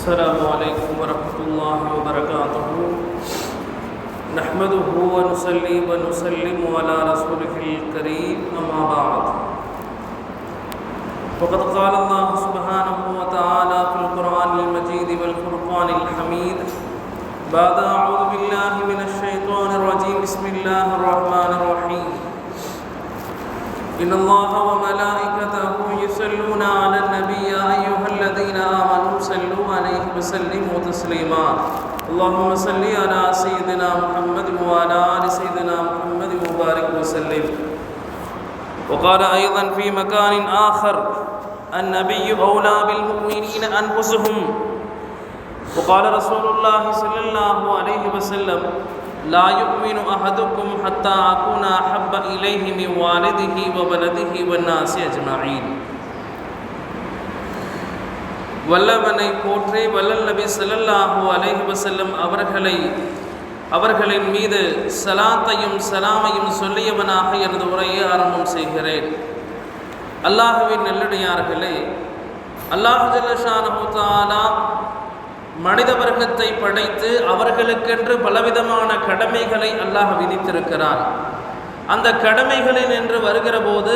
السلام عليكم ورحمة الله وبركاته. نحمده ونصلي ونسلم على رسوله الكريم، أما بعد. وقد قال الله سبحانه وتعالى في القرآن المجيد والفرقان الحميد بعد أعوذ بالله من الشيطان الرجيم بسم الله الرحمن الرحيم. إن الله وملائكته يصلون على النبي يا أيها الذين آمنوا صلوا عليه وسلموا تسليما. اللهم صل على سيدنا محمد وعلى آل سيدنا محمد وبارك وسلم. وقال أيضا في مكان آخر: النبي أولى بالمؤمنين أنفسهم. وقال رسول الله صلى الله عليه وسلم: لا يؤمن أحدكم حتى أكون أحب إليه من والده وولده والناس أجمعين. வல்லவனை போற்றி வல்லல் நபி ஸல்லல்லாஹு அலைஹி வஸல்லம் அவர்களின் மீது சலாத்தையும் சலாமையும் சொல்லியவனாக எனது உரையை ஆரம்பம் செய்கிறேன். அல்லாஹ்வின் நல்லடியார்களே, அல்லாஹ் ஜல்ல ஷானஹு தஆலா மனித வர்க்கத்தை படைத்து அவர்களுக்கென்று பலவிதமான கடமைகளை அல்லாஹ் விதித்திருக்கிறான். அந்த கடமைகளில் என்று வருகிற போது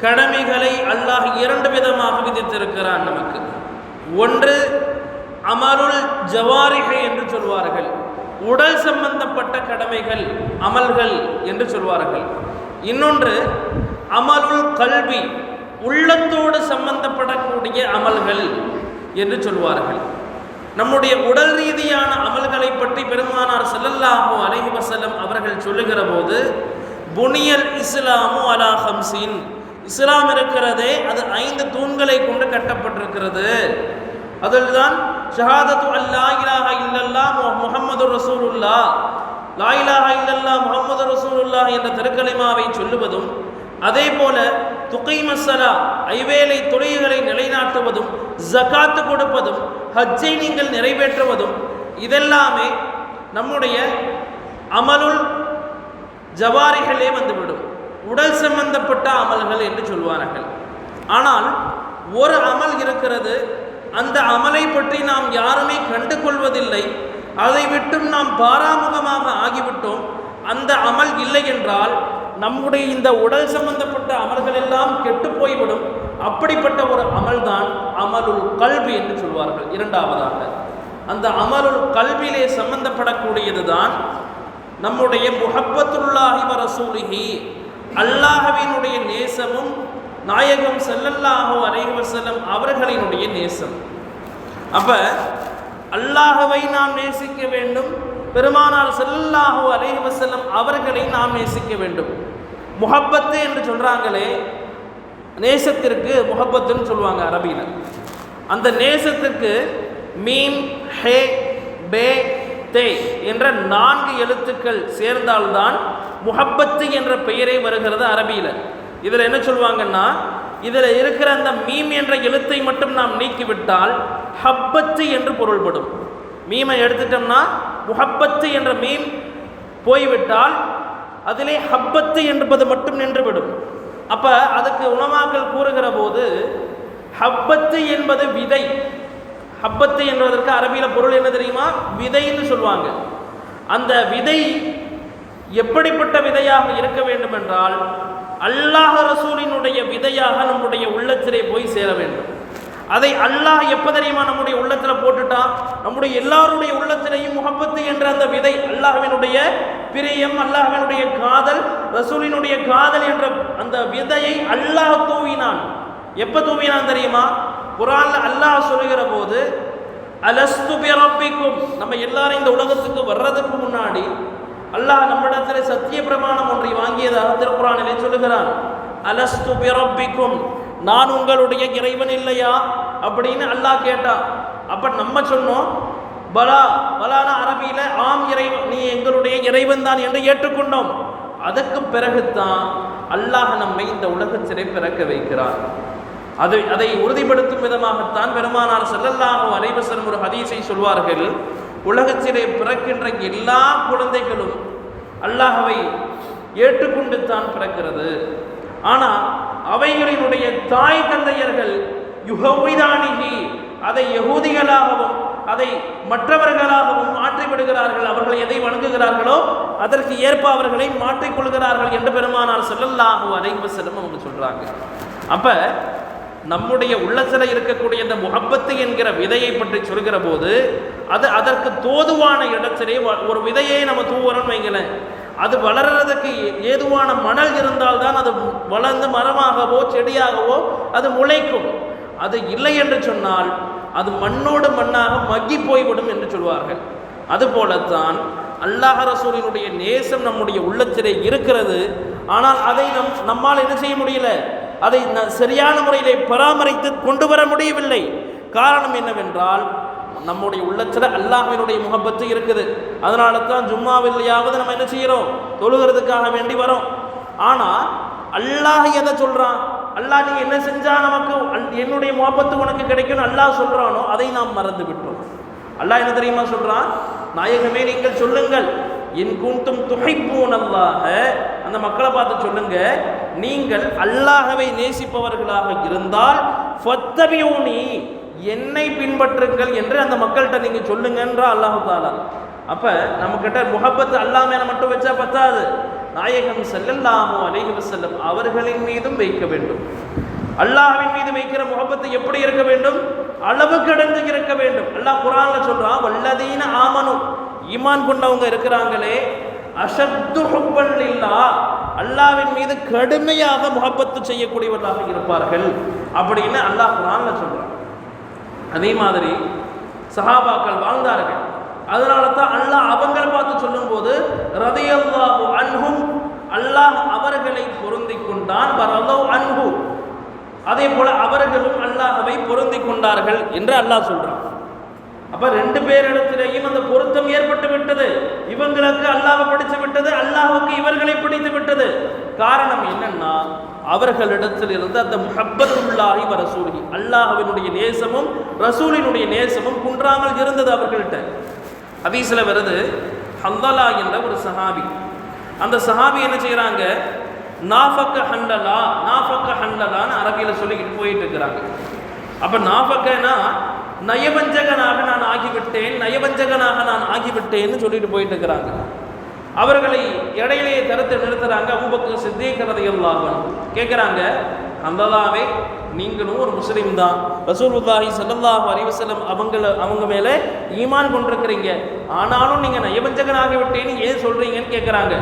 கடமைகளை அல்லாஹ் இரண்டு விதமாக விதித்திருக்கிறான் நமக்கு. ஒன்று அமருல் ஜவாரிஹ் என்று சொல்வார்கள், உடல் சம்பந்தப்பட்ட கடமைகள் அமல்கள் என்று சொல்வார்கள். இன்னொன்று அமலுல் கல்வி, உள்ளத்தோடு சம்பந்தப்படக்கூடிய அமல்கள் என்று சொல்வார்கள். நம்முடைய உடல் ரீதியான அமல்களை பற்றி பெருமானார் ஸல்லல்லாஹு அலைஹி வஸல்லம் அவர்கள் சொல்லுகிற போது, புனியல் இஸ்லாமு அலா ஹம்சின், இஸ்லாம் இருக்கிறதே அது 5 தூண்களை கொண்டு கட்டப்பட்டிருக்கிறது. அதில் தான் ஷஹாதத்து அல்லா இலாஹா இல்லல்லாஹ் முஹம்மதுர் ரசூலுல்லாஹ், லா இலாஹா இல்லல்லாஹ் முஹம்மதுர் ரசூலுல்லாஹ் என்ற திருக்கலிமாவை சொல்லுவதும், அதே போல துகைமஸ்ஸலா ஐவேளை தொழுகைகளை நிலைநாட்டுவதும், ஜகாத்து கொடுப்பதும், ஹஜ்ஜை நீங்கள் நிறைவேற்றுவதும், இதெல்லாமே நம்முடைய அமலுல் ஜவாரிகளே வந்துவிடும், உடல் சம்பந்தப்பட்ட அமல்கள் என்று சொல்வார்கள். ஆனால் ஒரு அமல் இருக்கிறது, அந்த அமலை பற்றி நாம் யாருமே கண்டு கொள்வதில்லை, அதை விட்டும் நாம் பாராமுகமாக ஆகிவிட்டோம். அந்த அமல் இல்லை என்றால் நம்முடைய இந்த உடல் சம்பந்தப்பட்ட அமல்கள் எல்லாம் கெட்டு போய்விடும். அப்படிப்பட்ட ஒரு அமல் தான் அமலுல் கல்வி என்று சொல்வார்கள். இரண்டாவதாக அந்த அமலுல் கல்வியிலே சம்பந்தப்படக்கூடியது தான் நம்முடைய முஹப்பத்துல்லாஹி வ ரசூலிஹி, அல்லாஹ்வினுடைய நேசமும் நாயகம் ஸல்லல்லாஹு அலைஹி வஸல்லம் அவர்களினுடைய நேசம். அப்ப அல்லாஹ்வை நாம் நேசிக்க வேண்டும், பெருமானார் ஸல்லல்லாஹு அலைஹி வஸல்லம் அவர்களை நாம் நேசிக்க வேண்டும். முஹப்பத்து என்று சொல்றாங்களே, நேசத்திற்கு முஹப்பத்துன்னு சொல்லுவாங்க அரபியில். அந்த நேசத்துக்கு மீம் ஹே பே தே என்ற 4 எழுத்துக்கள் சேர்ந்தால்தான் முஹப்பத்து என்ற பெயரே வருகிறது அரபியில். இதில் என்ன சொல்லுவாங்கன்னா, இதில் இருக்கிற அந்த மீம் என்ற எழுத்தை மட்டும் நாம் நீக்கிவிட்டால் ஹப்பத்து என்று பொருள்படும். மீமை எடுத்துட்டோம்னா முஹப்பத்து என்ற மீம் போய்விட்டால் அதிலே ஹப்பத்து என்பது மட்டும் நின்றுவிடும். அப்போ அதுக்கு உலமாக்கள் கூறுகிற போது, ஹப்பத்து என்பது விதை. ஹப்பத்து என்பதற்கு அரபியில் பொருள் என்ன தெரியுமா? விதைன்னு சொல்லுவாங்க. அந்த விதை எப்படிப்பட்ட விதையாக இருக்க வேண்டும் என்றால், அல்லாஹ் ரசூலினுடைய விதையாக நம்முடைய உள்ளத்திலே போய் சேர வேண்டும். அதை அல்லாஹ் எப்போ தெரியுமா நம்முடைய உள்ளத்தில் போட்டுட்டான்? நம்முடைய எல்லாருடைய உள்ளத்திலையும் முஹப்பத்து என்ற அந்த விதை, அல்லாஹ்வினுடைய பிரியம், அல்லாஹ்வினுடைய காதல், ரசூலினுடைய காதல் என்ற அந்த விதையை அல்லாஹ் தூவினான். எப்போ தூவினான் தெரியுமா? குர்ஆன்ல அல்லாஹ் சொல்லுகிற போது, அலஸ்து பிரப்பிக்கும், நம்ம எல்லாரும் இந்த உலகத்துக்கு வர்றதுக்கு முன்னாடி அல்லாஹ் நம்மிடத்தில் சத்திய பிரமாணம் ஒன்றை வாங்கியதாக திருக்குர்ஆனிலே சொல்லுகிறான். அலஸ்து பிரப்பிக்கும், நான் உங்களுடைய இறைவன் இல்லையா அப்படின்னு அல்லாஹ் கேட்டான். அப்ப நம்ம சொன்னோம், பலா பலான அரபியில ஆம் இறைவன், நீ எங்களுடைய இறைவன் தான் என்று ஏற்றுக்கொண்டோம். அதற்கு பிறகுதான் அல்லாஹ் நம்மை இந்த உலகத்திலே பிறக்க வைக்கிறார். அதை உறுதிப்படுத்தும் விதமாகத்தான் பெருமானார் ஸல்லல்லாஹு அலைஹி வஸல்லம் ஒரு ஹதீஸை சொல்வார்கள். உலகத்திலே பிறக்கின்ற எல்லா குழந்தைகளும் அல்லாஹ்வை ஏற்றுக்கொண்டு தான் பிறக்கிறது. ஆனால் அவைகளினுடைய தாய் தந்தையர்கள் யுஹவிதானிஹி அதை யகூதிகளாகவும் அதை மற்றவர்களாகவும் மாற்றிவிடுகிறார்கள். அவர்கள் எதை வணங்குகிறார்களோ அதற்கு ஏற்ப அவர்களை மாற்றிக்கொள்கிறார்கள் என்று பெருமானார் ஸல்லல்லாஹு அலைஹி வஸல்லம் அவங்க சொல்றாங்க. அப்ப நம்முடைய உள்ளத்தில் இருக்கக்கூடிய இந்த முஹப்பத்து என்கிற விதையை பற்றி சொல்கிற போது அது அதற்கு தோதுவான இடத்திலே ஒரு விதையை நம்ம தூவுறோம்னு வைங்களேன், அது வளர்றதுக்கு ஏதுவான மணல் இருந்தால்தான் அது வளர்ந்து மரமாகவோ செடியாகவோ அது முளைக்கும். அது இல்லை என்று சொன்னால் அது மண்ணோடு மண்ணாக மக்கி போய்விடும் என்று சொல்வார்கள். அதுபோலத்தான் அல்லாஹ் ரசூலினுடைய நேசம் நம்முடைய உள்ளத்திலே இருக்கிறது. ஆனால் அதை நம்மால் என்ன செய்ய முடியல, அதை சரியான முறையிலே பராமரித்து கொண்டு வர முடியவில்லை. காரணம் என்னவென்றால் நம்முடைய உள்ளத்தில் அல்லாஹ்வினுடைய முஹப்பத்து இருக்குது. அதனால தான் ஜும்மாவில்லையாவது நம்ம என்ன செய்கிறோம், தொழுகிறதுக்காக வேண்டி வரோம். ஆனால் அல்லாஹ் எதை சொல்கிறான், அல்லாஹ் நீ என்ன செஞ்சா நமக்கு என்னுடைய முஹப்பத்து உனக்கு கிடைக்கும் அல்லாஹ் சொல்கிறானோ அதை நாம் மறந்து விட்டோம். அல்லாஹ் என்ன தெரியுமா சொல்கிறான், நாயகமே நீங்கள் சொல்லுங்கள், இன் குன்தும் துஹிப்பூன அல்லாஹ, அந்த மக்களை பார்த்து சொல்லுங்க, நீங்கள் அல்லாஹ்வை நேசிப்பவர்களாக இருந்தால் ஃபத்தபியூனி, என்னை பின்பற்றுங்கள் என்று அந்த மக்கள்கிட்ட நீங்க சொல்லுங்கன்ற அல்லாஹ் தஆலா. அப்ப நம்ம கிட்ட முஹப்பத் அல்லாஹ் மேல மட்டும் வச்சா பத்தாது, நாயகம் ஸல்லல்லாஹு அலைஹி வஸல்லம் அவர்களின் மீதும் வைக்க வேண்டும். அல்லாஹ்வின் மீது வைக்கிற முஹப்பத்து எப்படி இருக்க வேண்டும், அளவு கடந்து இருக்க வேண்டும். அல்லாஹ் குர்ஆன்ல சொல்றான், வல்லதீன ஆமனு, ஈமான் கொண்டவங்க இருக்கிறாங்களே, அஷத்து ஹுப்பன் லில்லாஹ், அல்லாஹ்வின் மீது கடுமையாக முஹப்பத்து செய்யக்கூடியவர்களாக இருப்பார்கள் அப்படின்னு அல்லாஹ் குர்ஆன்ல சொல்றான். அதே மாதிரி சஹாபாக்கள் வாழ்ந்தார்கள். அதனால தான் அல்லாஹ் அவங்களை பார்த்து சொல்லும்போது ரதியல்லாஹு அன்ஹும், அல்லாஹ் அவர்களை பொருந்தி கொண்டான், வரலவு அன்ஹு, அதே போல அவர்களும் அல்லாஹ்வை பொருந்தி கொண்டார்கள் என்று அல்லாஹ் சொல்றான். அப்ப ரெண்டு பேரிடத்திலேயும் அந்த பொருத்தம் ஏற்பட்டு விட்டது. இவங்களுக்கு அல்லாஹ்வை பிடித்து விட்டது, அல்லாஹ்வுக்கு இவர்களை பிடித்து விட்டது. காரணம் என்னன்னா அவர்களிடத்தில் இருந்து அந்த முஹப்பத்துல்லாஹி வ ரசூலிஹி, அல்லாஹ்வினுடைய நேசமும் ரசூலினுடைய நேசமும் குன்றாமல் இருந்தது அவர்கள்ட்ட. ஹதீஸ்ல வருது, ஹந்தலா என்ற ஒரு சஹாபி, அந்த சஹாபி என்ன செய்யறாங்க, நாஃபக்க ஹண்டலா, நாஃபக்க ஹண்டலான்னு அரபியில சொல்லிக்கிட்டு போயிட்டு இருக்கிறாங்க. அப்ப நாஃபக்கனா நயவஞ்சகனாக நான் ஆகிவிட்டேன், நயவஞ்சகனாக நான் ஆகிவிட்டேன்னு சொல்லிட்டு போயிட்டு இருக்கிறாங்க. அவர்களை இடையிலேயே தடுத்து நிறுத்துறாங்க. அபூபக்கர் சித்தீக் ரலியல்லாஹு அன்ஹு கேட்குறாங்க, ஹந்தலாவே நீங்களும் ஒரு முஸ்லீம் தான், ரசூலுல்லாஹி ஸல்லல்லாஹு அலைஹி வஸல்லம் அவங்க மேலே ஈமான் கொண்டிருக்கிறீங்க, ஆனாலும் நீங்கள் நயவஞ்சகனாகி விட்டேன்னு ஏன் சொல்கிறீங்கன்னு கேட்குறாங்க.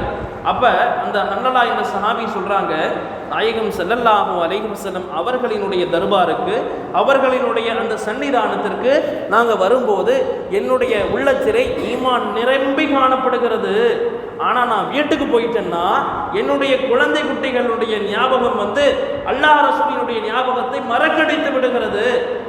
அப்போ அந்த ஹந்தலா என்ற சஹாபி சொல்கிறாங்க, நாயகம் ஸல்லல்லாஹு அலைஹி வஸல்லம் அவர்களினுடைய தர்பாருக்கு, அவர்களினுடைய அந்த சன்னிதானத்திற்கு நாங்கள் வரும்போது என்னுடைய உள்ளத்திலே ஈமான் நிரம்பி காணப்படுகிறது. ஆனால் நான் வீட்டுக்கு போயிட்டேன்னா என்னுடைய குழந்தை குட்டிகளுடைய ஞாபகம் வந்து அல்லாஹ் ரசூலினுடைய ஞாபகத்தை மறக்கடித்து விடுகிறது.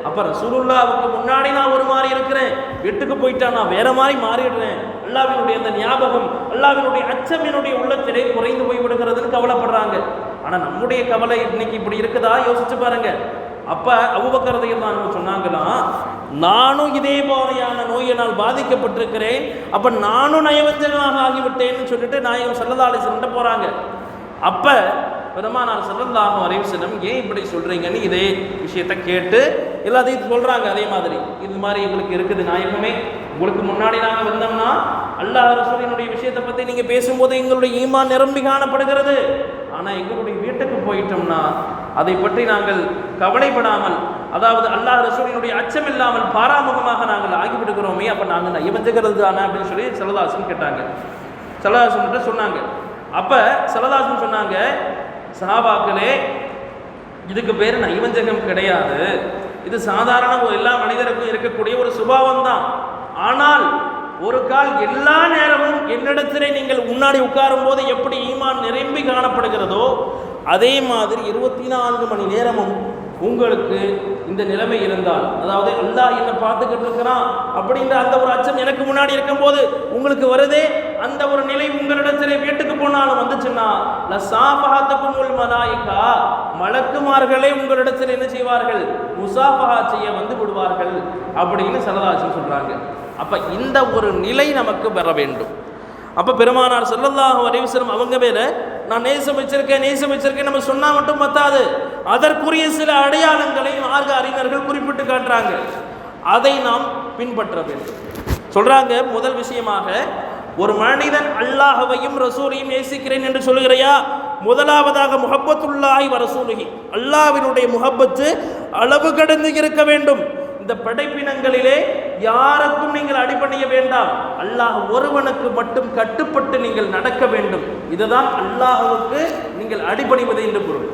அப்போ ரசூலுல்லாஹ்வுக்கு முன்னாடி நான் ஒரு மாதிரி இருக்கிறேன், வீட்டுக்கு போயிட்டா நான் வேற மாதிரி மாறிடுறேன், அல்லாஹ்வினுடைய அந்த ஞாபகம், அல்லாஹ்வினுடைய அச்சம் என்னுடைய உள்ளத்திலே குறைந்து போய் விடுகிறதுன்னு கவலைப்படுறாங்க. ஆனால் நம்முடைய கவலை இன்னைக்கு இப்படி இருக்குதா யோசிச்சு பாருங்க. அப்ப அபூபக்கர் ரலியல்லாஹு அன்ஹு சொன்னாங்களாம், நானும் இதே போலையான நோயினால் பாதிக்கப்பட்டிருக்கிறேன், அப்ப நானும் நயவஞ்சகனாக ஆகிவிட்டேன்னு சொல்லிட்டு நாயகம் ஸல்லல்லாஹு அலைஹி வஸல்லம் போறாங்க. அப்ப பெருமானார் ஸல்லல்லாஹு அலைஹி வஸல்லம் ஏன் இப்படி சொல்றீங்கன்னு இதே விஷயத்தை கேட்டு எல்லாத்தையும் சொல்றாங்க. அதே மாதிரி இது மாதிரி எங்களுக்கு இருக்குது நாயகமே, உங்களுக்கு முன்னாடி நாங்கள் வந்தோம்னா அல்லாஹ் ரசூலினுடைய விஷயத்தை பற்றி நீங்கள் பேசும்போது எங்களுடைய ஈமான் நிரம்பி காணப்படுகிறது. ஆனால் எங்களுடைய வீட்டுக்கு போயிட்டோம்னா அதை பற்றி நாங்கள் கவலைப்படாமல், அதாவது அல்லாஹ் ரசூலினுடைய அச்சம் இல்லாமல் பாராமுகமாக நாங்கள் ஆகிவிடுகிறோமே, அப்போ நாங்கள் நயவஞ்சகிறது தானே அப்படின்னு சொல்லி ஸல்லல்லாஹு கேட்டாங்க. ஸல்லல்லாஹு சொன்னாங்க. அப்போ ஸல்லல்லாஹு சொன்னாங்க, சஹாபாக்களே இதுக்கு பேர் நயவஞ்சகம் கிடையாது, இது சாதாரண எல்லா மனிதருக்கும் இருக்கக்கூடிய ஒரு சுபாவம் தான். ஆனால் ஒரு கால் எல்லா நேரமும் என்னிடத்திலே நீங்கள் முன்னாடி உட்காரும் போது எப்படி ஈமான் நிரம்பி காணப்படுகிறதோ அதே மாதிரி 24 மணி நேரமும் உங்களுக்கு இந்த நிலைமை இருந்தால், அதாவது அல்லாஹ் என்ன பார்த்துக்கிட்டு இருக்கிறான் அப்படின்ற அந்த ஒரு அச்சம் எனக்கு முன்னாடி இருக்கும்போது உங்களுக்கு வருதே, அந்த ஒரு நிலை உங்களிடத்திலே வீட்டுக்கு போனாலும் வந்துச்சுன்னா லஸாஃபஹத்துக்குமுல் மலாயிகா, மலக்குமார்களே உங்களிடத்தில் என்ன செய்வார்கள், முசாஃபஹா செய்ய வந்து விடுவார்கள் அப்படின்னு ஸல்லல்லாஹு சொல்றாங்க. அப்ப இந்த ஒரு நிலை நமக்கு வர வேண்டும். அப்ப பெருமானார் ஸல்லல்லாஹு அலைஹி வஸல்லம் அவங்க மேல நான் நேசம் வச்சிருக்கேன் நம்ம சொன்னா மட்டும் பத்தாது, அதற்குரிய சில அடையாளங்களை மார்க்க அறிஞர்கள் குறிப்பிட்டு காட்டுறாங்க. அதை நாம் பின்பற்ற வேண்டும். சொல்றாங்க, முதல் விஷயமாக ஒரு மனிதன் அல்லாஹ்வையும் ரசூலையும் நேசிக்கிறேன் என்று சொல்லுகிறையா, முதலாவதாக முஹப்பத்துல்லாஹி வ ரசூலிஹி, அல்லாஹ்வினுடைய முஹப்பத்து அளவு கடந்து இருக்க வேண்டும். இந்த படைப்பினங்களிலே யாருக்கும் நீங்கள் அடிபணிய வேண்டாம், அல்லாஹ் ஒருவனுக்கு மட்டும் கட்டுப்பட்டு நீங்கள் நடக்க வேண்டும். இதுதான் அல்லாஹ்வுக்கு நீங்கள் அடிபணிவது என்று பொருள்.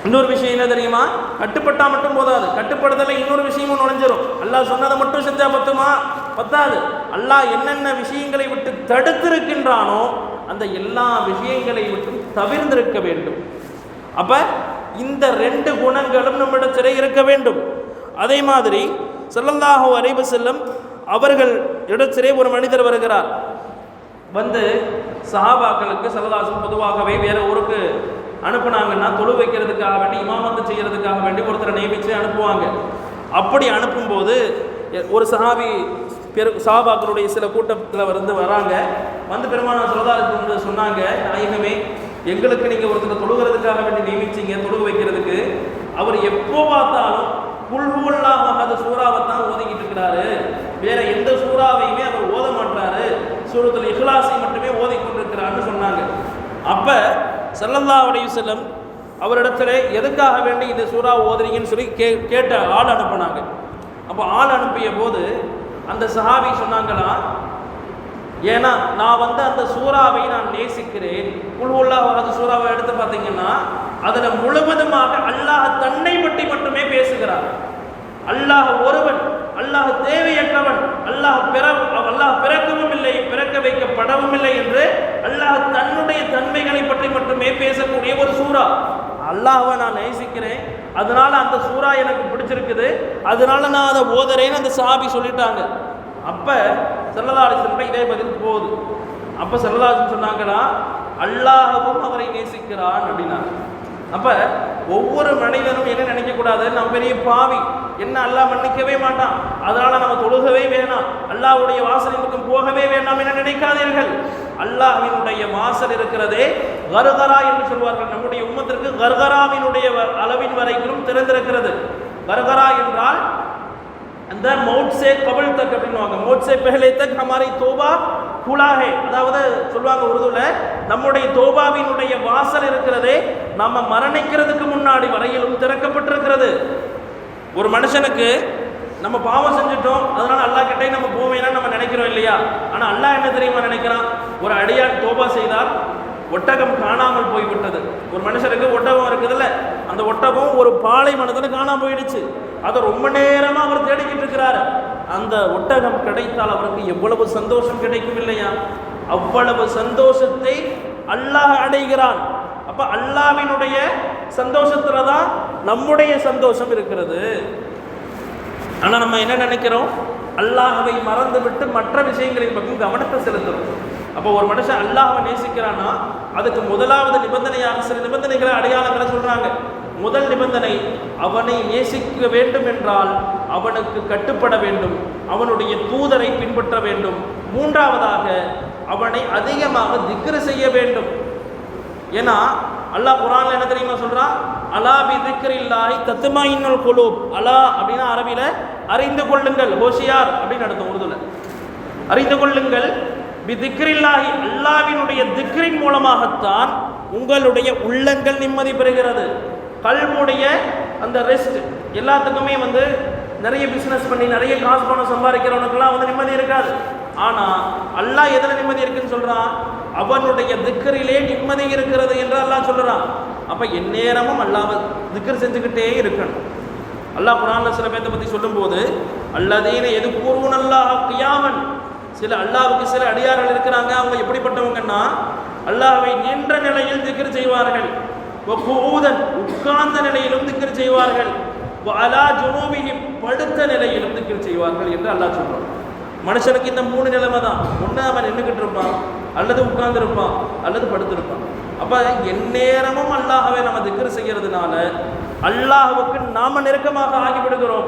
இன்னொரு விஷயம் என்ன தெரியுமா, கட்டுப்பட்டா மட்டும் போதாது, கட்டுப்படுதல இன்னொரு விஷயமும் நுழைஞ்சிரும். அல்லாஹ் சொன்னதை மட்டும் செஞ்சா பத்தாது. அல்லாஹ் என்னென்ன விஷயங்களை விட்டு தடுத்திருக்கின்றானோ அந்த எல்லா விஷயங்களை விட்டு தவிர்ந்திருக்க வேண்டும். அப்ப இந்த 2 குணங்களும் நம்மிடத்திலே இருக்க வேண்டும். அதே மாதிரி ஸல்லல்லாஹு அலைஹி வஸல்லம் அவர்கள் இடத்திலே ஒரு மனிதர் வருகிறார். வந்து சஹாபாக்களுக்கு ஸல்லல்லாஹு அலைஹி வஸல்லம் பொதுவாகவே வேற ஊருக்கு அனுப்புனாங்கன்னா தொழு வைக்கிறதுக்காக வேண்டி, இமாமத்து செய்யறதுக்காக வேண்டி ஒருத்தரை நியமித்து அனுப்புவாங்க. அப்படி அனுப்பும்போது ஒரு சஹாபாக்களுடைய சில கூட்டத்தில் வராங்க. வந்து பெருமானார் ஸல்லல்லாஹு அலைஹி வஸல்லம் சொன்னாங்க, நாயகமே, எங்களுக்கு நீங்கள் ஒருத்தர் தொழுகிறதுக்காக வேண்டி நியமிச்சிங்க, தொழுக வைக்கிறதுக்கு. அவர் எப்போ பார்த்தாலும் குல் ஹுவல்லாஹு அஹத் சூறாவை தான் ஓதிக்கிட்டு இருக்கிறாரு, வேற எந்த சூறாவையுமே அவர் ஓத மாட்டாரு, சூரத்துல் இஹ்லாஸை மட்டுமே ஓதிக்கொண்டிருக்கிறான்னு சொன்னாங்க. அப்ப ஸல்லல்லாஹு அலைஹி வஸல்லம் அவரிடத்துல எதுக்காக வேண்டி இந்த சூறா ஓதுறீங்கன்னு சொல்லி கேட்ட ஆள் அனுப்புனாங்க. அப்போ ஆள் அனுப்பிய போது அந்த சஹாபி சொன்னாங்களா, ஏன்னா நான் அந்த சூறாவை நான் நேசிக்கிறேன். குல் ஹுவல்லாஹு அஹத் சூறாவை எடுத்து பார்த்தீங்கன்னா அதுல முழுவதுமாக அல்லாஹ் தன்னை பற்றி மட்டுமே பேசுகிறார். அல்லாஹ் ஒருவன், அல்லாஹ் தேவையற்றவன், அல்லாஹ் பிறக்கவும் இல்லை, பிறக்க வைக்கப்படவும் இல்லை என்று அல்லாஹ் தன்னுடைய தன்மைகளை பற்றி மட்டுமே பேசக்கூடிய ஒரு சூறா. அல்லாஹ்வை நான் நேசிக்கிறேன், அதனால அந்த சூறா எனக்கு பிடிச்சிருக்குது, அதனால நான் அதை ஓதுறேன்னு அந்த சஹாபி சொல்லிட்டாங்க. அப்ப ஸல்லல்லாஹு அலைஹி வஸல்லம் இதே பதில் போகுது. அப்ப ஸல்லல்லாஹு அலைஹி வஸல்லம் சொன்னாங்கன்னா, அல்லாஹ்வும் அவரை நேசிக்கிறான் அப்படின்னா. அப்ப ஒவ்வொரு மனிதனும் என்ன நினைக்க கூடாது, நம்ம பெரிய பாவி, என்ன அல்லாஹ் மன்னிக்கவே மாட்டான், அதனால நம்ம தொழுகவே வேணாம், அல்லாஹ்வுடைய வாசலின் பக்கம் போகவே வேண்டாம் என நினைக்காதீர்கள். அல்லாஹ்வினுடைய வாசல் இருக்கிறதே கர்கரா என்று சொல்வார்கள். நம்முடைய உம்மத்திற்கு கர்கராவினுடைய அளவின் வரைக்கும் திறந்திருக்கிறது. கர்கரா என்றால் அந்த மௌத் சே கபல் தக் அப்படின்வாங்க, மௌத் சே பஹலே தக் ஹமாரி தௌபா குலா ஹே, அதாவது சொல்லுவாங்க உருதுல, நம்முடைய தௌபாவினுடைய வாசல் இருக்கிறதே நம்ம மரணிக்கிறதுக்கு முன்னாடி வரையிலும் திறக்கப்பட்டிருக்கிறது. ஒரு மனுஷனுக்கு நம்ம பாவம் செஞ்சுட்டோம், அதனால அல்லாஹ் கிட்டே நம்ம போவேன்னா நம்ம நினைக்கிறோம் இல்லையா? ஆனா அல்லாஹ் என்ன தெரியுமா நினைக்கிறான், ஒரு அடியான் தௌபா செய்தார், ஒட்டகம் காணாமல் போய்விட்டது. ஒரு மனுஷனுக்கு ஒட்டகம் இருக்குதுல்ல, அந்த ஒட்டகம் ஒரு பாலைவனத்தில் காணாமல் போயிடுச்சு. அதை ரொம்ப நேரமா அவர் தேடிக்கிட்டு இருக்கிறாரு. அந்த ஒட்டகம் கிடைத்தால் அவருக்கு எவ்வளவு சந்தோஷம் கிடைக்கும் இல்லையா? அவ்வளவு சந்தோஷத்தை அல்லாஹ் அடைகிறான். அப்ப அல்லாஹ்வினுடைய சந்தோஷத்துல தான் நம்முடைய சந்தோஷம் இருக்கிறது. ஆனா நம்ம என்ன நினைக்கிறோம், அல்லாஹ்வை மறந்து விட்டு மற்ற விஷயங்களின் பக்கம் கவனத்தை செலுத்துறோம். அப்போ ஒரு மனுஷன் அல்லாஹ்வை நேசிக்கிறான்னா அதுக்கு முதலாவது நிபந்தனையாக சில நிபந்தனைகளை அடையாளங்களை சொல்றாங்க. முதல் நிபந்தனை, அவனை நேசிக்க வேண்டும் என்றால் அவனுக்கு கட்டுப்பட வேண்டும், அவனுடைய தூதரை பின்பற்ற வேண்டும். மூன்றாவதாக அவனை அதிகமாக திக்ர் செய்ய வேண்டும். ஏன்னா அல்லாஹ் குர்ஆன்ல என்ன தெரியுமா சொல்றான், அலா பி திக்ரில்லாஹி தத்மாஇன்னுல் குலூப். அலா அப்படின்னா அரபியில அறிந்து கொள்ளுங்கள், ஹோஷியார் அப்படின்னு அர்த்தம் உருதுல. அறிந்து கொள்ளுங்கள், பி திக்ரில்லாஹி, அல்லாஹ்வினுடைய திக்ரின் மூலமாகத்தான் உங்களுடைய உள்ளங்கள் நிம்மதி பெறுகிறது. கல்முடைய அந்த ரெஸ்ட், எல்லாத்துக்குமே நிறைய பிஸ்னஸ் பண்ணி நிறைய காசு பணம் சம்பாதிக்கிறவனுக்கெல்லாம் நிம்மதி இருக்காது. ஆனால் அல்லாஹ் எதில் நிம்மதி இருக்குன்னு சொல்கிறான், அவனுடைய திக்ரிலே நிம்மதி இருக்கிறது என்று அல்லாஹ் சொல்கிறான். அப்போ எந்நேரமும் அல்லாஹ் திக்ர் செஞ்சுக்கிட்டே இருக்கணும். அல்லாஹ் குர்ஆன்ல சில பேர்த்தை பற்றி சொல்லும்போது, அல்லதீன யதுகுரூன அல்லாஹ் கியாமன், சில அல்லாஹ்வுக்கு சில அடியார்கள் இருக்கிறாங்க. அவங்க எப்படிப்பட்டவங்கன்னா, அல்லாஹ்வை நின்ற நிலையில் திக்ர் செய்வார்கள், உட்கார்ந்த நிலையிலும் திக்ர் செய்வார்கள், அலா ஜுனூபிஹிம், படுத்த நிலையிலும் திக்ர் செய்வார்கள் என்று அல்லாஹ் சொல்றான். மனுஷனுக்கு இந்த 3 நிலைமை தான். ஒன்று அவன் நின்றுக்கிட்டு இருப்பான், அல்லது உட்கார்ந்து இருப்பான், அல்லது படுத்திருப்பான். அப்போ எந்நேரமும் அல்லாஹ்வை நம்ம திக்ர் செய்யறதுனால அல்லாஹ்வுக்கு நாம நெருக்கமாக ஆகிவிடுகிறோம்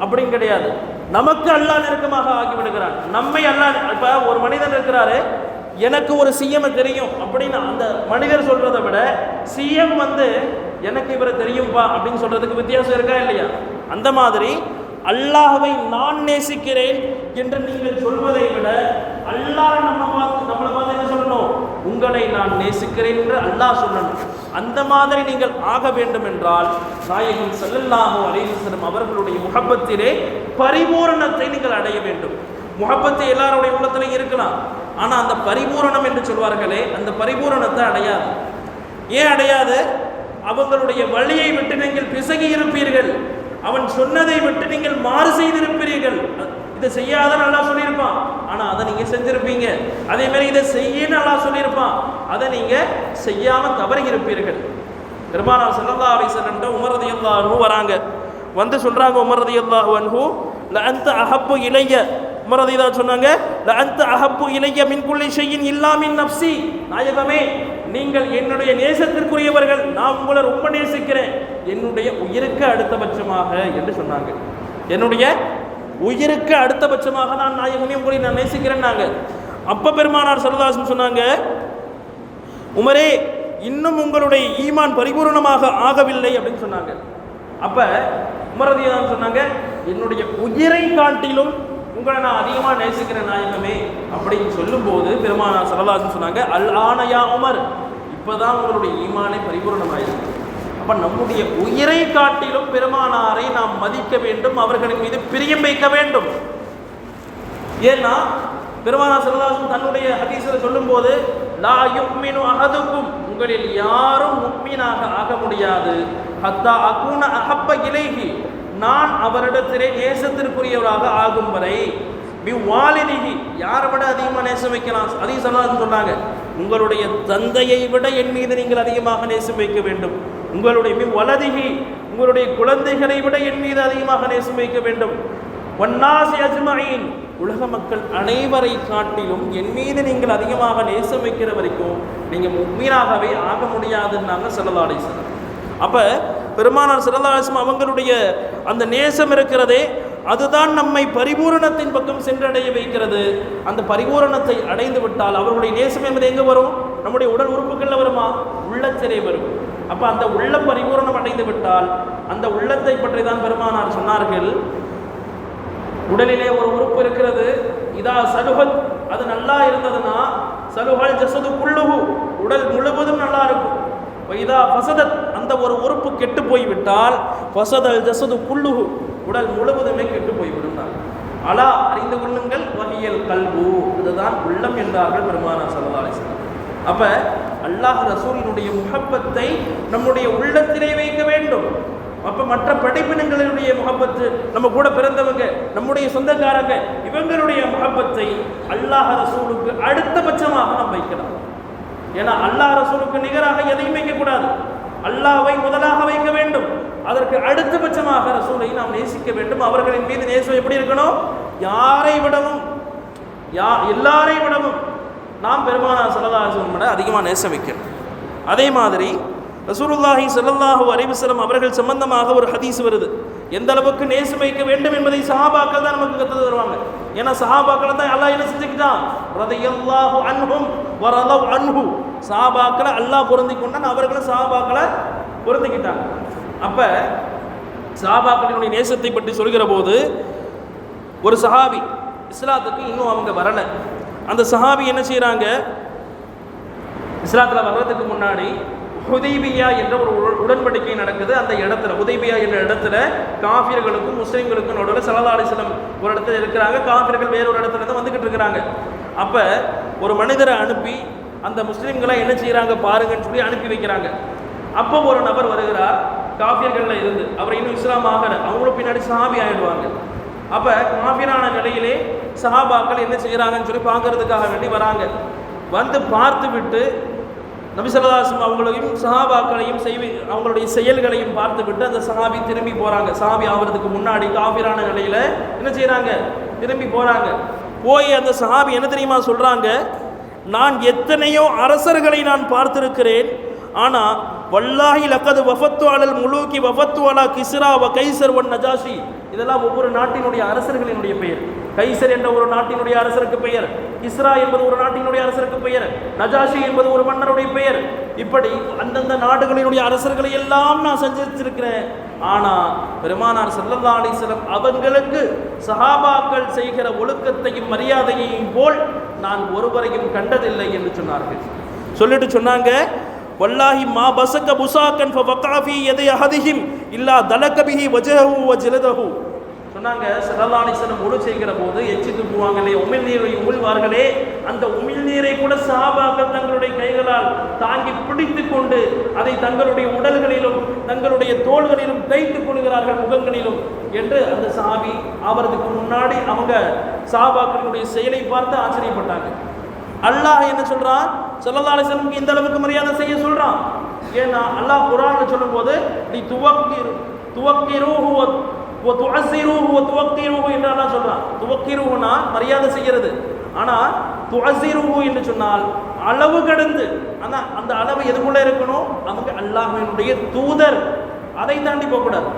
அப்படின்னு கிடையாது, நமக்கு அல்லாஹ் நெருக்கமாக ஆகிவிடுகிறான். நம்மை அல்லாஹ், இப்போ ஒரு மனிதன் இருக்கிறாரு, எனக்கு ஒரு சிஎம் தெரியும் அப்படின்னு அந்த மனிதர் சொல்றதை விட சிஎம் எனக்கு இவரை தெரியும்பா அப்படின்னு சொல்றதுக்கு வித்தியாசம் இருக்கா இல்லையா? அந்த மாதிரி அல்லாஹ்வை நான் நேசிக்கிறேன் என்று நீங்கள் சொல்வதை விட அல்லாஹ் நம்மளை பார்த்து என்ன சொல்லணும்? உங்களை நான் நேசிக்கிறேன் என்று அல்லாஹ் சொல்லணும். அந்த மாதிரி நீங்கள் ஆக வேண்டும் என்றால் நாயகம் ஸல்லல்லாஹு அலைஹி வஸல்லம் அவர்களுடைய முஹப்பத்திலே பரிபூரணத்தை நீங்கள் அடைய வேண்டும். முஹப்பத்து எல்லாருடைய உள்ளத்திலையும் இருக்கலாம், ஆனால் அந்த பரிபூரணம் என்று சொல்வார்களே, அந்த பரிபூரணத்தை அடையாது. ஏன் அடையாது? அவங்களுடைய வழியை விட்டு நீங்கள் பிசகி இருப்பீர்கள், அவன் சொன்னதை விட்டு நீங்கள் மாறு செய்திருப்பீர்கள். இதை செய்யாத நல்லா சொல்லியிருப்பான், ஆனால் அதை நீங்கள் செஞ்சிருப்பீங்க. அதே மாதிரி இதை செய்ய நல்லா சொல்லியிருப்பான், அதை நீங்கள் செய்யாமல் தவறி இருப்பீர்கள். பெருமானார் ஸல்லல்லாஹு அலைஹி வஸல்லம் உமர் ரலியல்லாஹு அன்ஹு வராங்க, வந்து சொல்றாங்க, உமர் ரலியல்லாஹு அன்ஹு லஅன்த அஹப்பு இலைய, உமர் ரலியல்லாஹு சொன்னாங்க, லஅன்த அஹப்பு இலைய மின் குல்லி ஷைஇன் இல்லா மின் நஃப்ஸி. நாயகமே, நீங்கள் என்னுடைய நேசத்திற்குரியவர்கள், நான் உங்களை ரொம்ப நேசிக்கிறேன், என்னுடைய உயிருக்கு அடுத்தபட்சமாக என்று சொன்னாங்க. என்னுடைய உயிருக்கு அடுத்தபட்சமாக நான் நாயகமே உங்களை நான் நேசிக்கிறேன்னாங்க. அப்ப பெருமானார் ஸல்லல்லாஹு அலைஹி வஸல்லம் சொன்னாங்க, உமரே, இன்னும் உங்களுடைய ஈமான் பரிபூர்ணமாக ஆகவில்லை அப்படின்னு சொன்னாங்க. அப்ப உமர் ரலியல்லாஹு அன்ஹு சொன்னாங்க, என்னுடைய உயிரை காட்டிலும் உங்களை நான் அதிகமாக நேசிக்கிறேன் நாயகமே அப்படின்னு சொல்லும்போது பெருமானார் ஸல்லல்லாஹு அலைஹி வஸல்லம் சொன்னாங்க, அல் ஆனயா உமர், இப்பதான் உங்களுடைய ஈமானை பரிபூர்ணமாயிருக்கு. அப்ப நம்முடைய உயிரை காட்டிலும் பெருமானாரை நாம் மதிக்க வேண்டும், அவர்களின் மீது பிரியம் வைக்க வேண்டும். ஏன்னா பெருமானார் ஸல்லல்லாஹு அலைஹி வஸல்லம் தன்னுடைய ஹதீஸில் சொல்லும்போது, லா யுக்மினு அஹதுக்கும், உங்களில் யாரும் முக்மீனாக ஆக முடியாது, ஹத்தா அகுன அஹப்ப இலைஹி, நான் அவரிடத்திலே நேசத்திற்குரியவராக ஆகும் வரை, பி வாலிதிஹி, யாரை விட அதிகமாக நேசம் வைக்கலாம்? அதையும் சொன்னாங்க, உங்களுடைய தந்தையை விட என் மீது நீங்கள் அதிகமாக நேசம் வைக்க வேண்டும். உங்களுடைய வலதிகி, உங்களுடைய குழந்தைகளை விட என் மீது அதிகமாக நேசம் வைக்க வேண்டும். வன்னாசி அஜ்மஈன், உலக மக்கள் அனைவரை காட்டிலும் என் மீது நீங்கள் அதிகமாக நேசம் வைக்கிற வரைக்கும் நீங்கள் முக்மீனாகவே ஆக முடியாதுன்னாங்க ஸல்லல்லாஹு அலைஹி வஸல்லம். அப்போ பெருமானார் ஸல்லல்லாஹு அலைஹி வஸல்லம் அவங்களுடைய அந்த நேசம் இருக்கிறதே, அதுதான் நம்மை பரிபூரணத்தின் பக்கம் சென்றடைய வைக்கிறது. அந்த பரிபூரணத்தை அடைந்து விட்டால் அவர்களுடைய நேசம் என்பது எங்கே வரும்? நம்முடைய உடல் உறுப்புகளில் வருமா? உள்ளத்திலே வரும். அப்போ அந்த உள்ள பரிபூரணம் அடைந்து விட்டால் அந்த உள்ளத்தை பற்றி தான் பெருமானார் சொன்னார்கள், உடலிலே ஒரு உறுப்பு இருக்கிறது, இதா சலுஹத், அது நல்லா இருந்ததுன்னா சலுஹல் ஜஸது குல்லுஹு, உடல் முழுவதும் நல்லா இருக்கும். இதா ஃபஸதத், அந்த ஒரு உறுப்பு கெட்டு போய்விட்டால் ஃபஸதல் ஜஸது குல்லுஹு, உடல் முழுவதுமே கெட்டு போய்விடும். அலா, அறிந்து கொள்ளுங்கள், வஹியல் கல்பு, இதுதான் உள்ளம் என்றார்கள் பெருமானார் ஸல்லல்லாஹு அலைஹி வஸல்லம். அப்ப அல்லாஹ் ரசூலினுடைய முஹப்பத்தை நம்முடைய உள்ளத்திலே வைக்க வேண்டும். அப்ப மற்ற படைப்பினங்களுடைய முஹப்பத்து, நம்ம கூட பிறந்தவங்க, நம்முடைய சொந்தக்காரங்க, இவங்களுடைய முஹப்பத்தை அல்லாஹ் ரசூலுக்கு அடுத்தபட்சமாக நாம் வைக்கலாம். ஏன்னா அல்லாஹ் ரசூலுக்கு நிகராக எதையும் வைக்கக்கூடாது. அல்லாஹ்வை முதலாக வைக்க வேண்டும், அதற்கு அடுத்தபட்சமாக ரசூலை நாம் நேசிக்க வேண்டும். அவர்களின் மீது நேசம் எப்படி இருக்கணும்? யாரை விடவும், எல்லாரை விடவும் நாம் பெருமானார் ஸல்லல்லாஹு அலைஹி வஸல்லம் அதிகமாக நேசம் வைக்கணும். அதே மாதிரி ரசூலுல்லாஹி ஸல்லல்லாஹு அலைஹி வஸல்லம் அவர்கள் சம்பந்தமாக ஒரு ஹதீஸ் வருது. எந்த அளவுக்கு நேசம் வைக்க வேண்டும் என்பதை சஹாபாக்கள் தான் நமக்கு கற்று தருவாங்க. ஏன்னா சஹாபாக்களை தான் அல்லாஹ் என்ன செஞ்சுக்கிட்டான்? ரலியல்லாஹு அன்ஹும் வ ரலவ் அன்ஹு, சஹாபாக்களை அல்லாஹ் பொருந்தி கொண்டான், அவர்களும் சஹாபாக்களை பொருந்திக்கிட்டாங்க. அப்போ சஹாபாக்களினுடைய நேசத்தை பற்றி சொல்கிற போது ஒரு சஹாபி இஸ்லாத்துக்கு இன்னும் அவங்க வரலை. அந்த சஹாபி என்ன செய்கிறாங்க? இஸ்லாத்தில் வர்றதுக்கு முன்னாடி ஹுதைபியா என்ற ஒரு உடன்படிக்கை நடக்குது. அந்த இடத்துல, ஹுதைபியா என்ற இடத்துல காஃபிர்களுக்கும் முஸ்லீம்களுக்கும் நடுவில் ஸல்லல்லாஹு அலைஹி வஸல்லம் ஒரு இடத்துல இருக்கிறாங்க, காஃபிர்கள் வேறு ஒரு இடத்துல இருந்து வந்துக்கிட்டு இருக்கிறாங்க. அப்போ ஒரு மனிதரை அனுப்பி அந்த முஸ்லீம்களை என்ன செய்கிறாங்க பாருங்கன்னு சொல்லி அனுப்பி வைக்கிறாங்க. அப்போ ஒரு நபர் வருகிறார் காஃபியர்களில் இருந்து, அவர் இன்னும் இஸ்லாம் ஆகலை, அவங்களும் பின்னாடி சஹாபி ஆகிடுவாங்க. அப்போ காஃபிரான நிலையிலே சஹாபாக்கள் என்ன செய்கிறாங்கன்னு சொல்லி பார்க்கறதுக்காக வேண்டி வராங்க. வந்து பார்த்து விட்டு நபி ஸல்லல்லாஹு அலைஹி வஸல்லம் அவங்களையும் சஹாபாக்களையும் அவங்களுடைய செயல்களையும் பார்த்து விட்டு அந்த சஹாபி திரும்பி போகிறாங்க. சஹாபி ஆகிறதுக்கு முன்னாடி காஃபிரான நிலையில் என்ன செய்கிறாங்க? திரும்பி போகிறாங்க. போய் அந்த சஹாபி என்ன தெரியுமா சொல்கிறாங்க? நான் எத்தனையோ அரசர்களை நான் பார்த்திருக்கிறேன், ஆனால் வல்லாஹி லக்கது வஃபத்து அலல் முலூக்கி வஃபத்து அலா கிஸ்ரா வ கைசர் வன் நஜாஷி, இதெல்லாம் ஒவ்வொரு நாட்டினுடைய அரசர்களினுடைய பெயர். கைசர் என்ற ஒரு நாட்டினுடைய அரசருக்கு பெயர், கிஸ்ரா என்பது ஒரு நாட்டினுடைய அரசருக்கு பெயர், நஜாஷி என்பது ஒரு மன்னருடைய பெயர். இப்படி அந்தந்த நாடுகளினுடைய அரசர்களை எல்லாம் நான் சஞ்சரித்திருக்கிறேன். ஆனா பெருமானார் ஸல்லல்லாஹு அலைஹி வஸல்லம் அவங்களுக்கு சஹாபாக்கள் செய்கிற ஒழுக்கத்தையும் மரியாதையையும் போல் நான் ஒருவரையும் கண்டதில்லை என்று சொன்னார்கள். சொல்லிட்டு சொன்னாங்க, வல்லாஹி மா பஸக புஸாகன் ஃபவகா ஃபீ யதி அஹதிஹிம் இல்லா தலக பிஹி வஜஹு வ ஜலதஹு. சொன்னாங்க, ஸல்லல்லாஹு அலைஹி வஸல்லம் உது செய்கிற போது எச்சி துப்புவாங்களே, உமிழ்நீரை உமிழ்வார்களே, அந்த உமிழ்நீரை கூட சஹாபாக்கள் தங்களுடைய கைகளால் தாங்கி பிடித்து கொண்டு அதை தங்களுடைய உடல்களிலும் தங்களுடைய தோள்களிலும் தைத்துக் கொள்கிறார்கள், முகங்களிலும் என்று அந்த சஹாபி அவருக்கு முன்னாடி அவங்க சஹாபாக்களுடைய செயலை பார்த்து ஆச்சரியப்பட்டாங்க. அல்லாஹ் என்ன சொல்றான்? ஸல்லல்லாஹு அலைஹி வஸல்லம் இந்த அளவுக்கு மரியாதை செய்ய சொல்றான். ஏன்னா அல்லாஹ் குர்ஆன்ல சொல்லும்போது நீ துவக்கிரூஹு வ துஅஸ்ஸிரூஹு வ துவக்கிரூஹு என்று அல்லாஹ் சொல்றான். துவக்கிரூஹுனா மரியாதை செய்கிறது, ஆனா துஅஸ்ஸிரூஹு என்று சொன்னால் அளவு கடந்து. ஆனா அந்த அளவு எதுக்குள்ள இருக்கணும்? அவங்க அல்லாஹ்வினுடைய தூதர், அதை தாண்டி போகக்கூடாது.